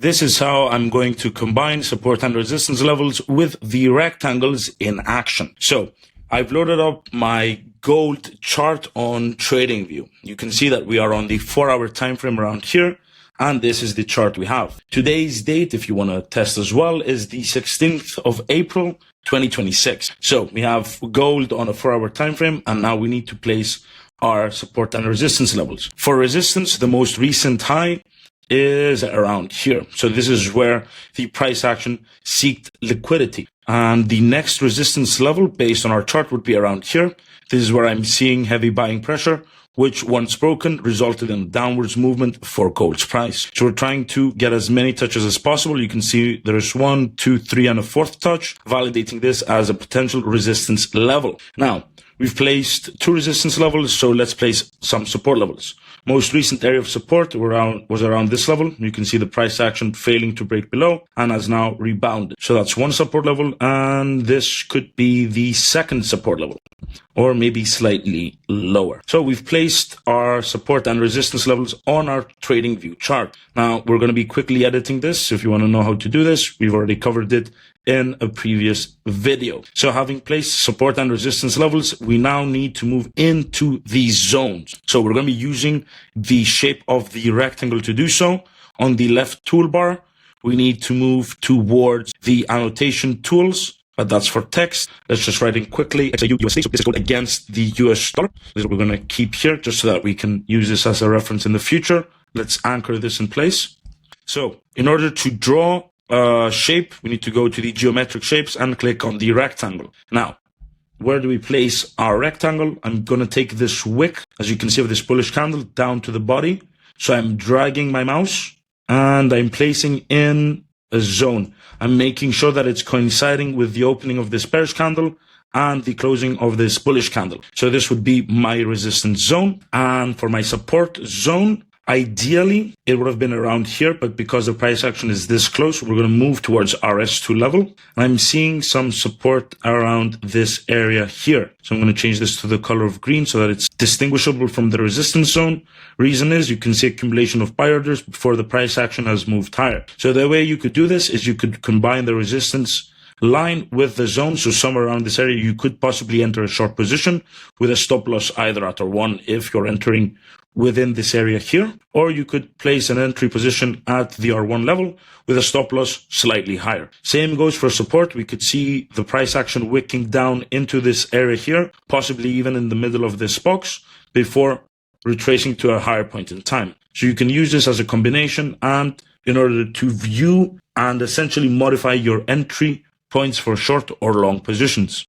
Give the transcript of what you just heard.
This is how I'm going to combine support and resistance levels with the rectangles in action. So I've loaded up my gold chart on TradingView. You can see that we are on the 4-hour time frame around here. And this is the chart we have. Today's date, if you want to test as well, is the 16th of April, 2026. So we have gold on a 4-hour time frame, and now we need to place our support and resistance levels. For resistance, the most recent high is around here. So this is where the price action seeked liquidity. And the next resistance level based on our chart would be around here. This is where I'm seeing heavy buying pressure, which once broken resulted in downwards movement for gold's price. So we're trying to get as many touches as possible. You can see there's 1, 2, 3, and a 4th touch, validating this as a potential resistance level. Now, we've placed 2 resistance levels, so let's place some support levels. Most recent area of support was around this level. You can see the price action failing to break below and has now rebounded. So that's one support level, and this could be the second support level, or maybe slightly lower. So we've placed our support and resistance levels on our TradingView chart. Now we're going to be quickly editing this. If you want to know how to do this, we've already covered it in a previous video. So having placed support and resistance levels, we now need to move into these zones. So we're going to be using the shape of the rectangle to do so. On the left toolbar, we need to move towards the annotation tools, but that's for text. Let's just write in quickly XAUUSD. So this is called against the US dollar. This is what we're going to keep here just so that we can use this as a reference in the future. Let's anchor this in place. So in order to draw shape, we need to go to the geometric shapes and click on the rectangle. Now, where do we place our rectangle? I'm going to take this wick, as you can see, of this bullish candle down to the body. So I'm dragging my mouse and I'm placing in a zone. I'm making sure that it's coinciding with the opening of this bearish candle and the closing of this bullish candle. So this would be my resistance zone. And for my support zone, ideally, it would have been around here, but because the price action is this close, we're going to move towards our S2 level. And I'm seeing some support around this area here. So I'm going to change this to the color of green so that it's distinguishable from the resistance zone. Reason is you can see accumulation of buy orders before the price action has moved higher. So the way you could do this is you could combine the resistance line with the zone. So somewhere around this area, you could possibly enter a short position with a stop loss either at R1 if you're entering within this area here, or you could place an entry position at the R1 level with a stop loss slightly higher. Same goes for support. We could see the price action wicking down into this area here, possibly even in the middle of this box before retracing to a higher point in time. So you can use this as a combination and in order to view and essentially modify your entry points for short or long positions.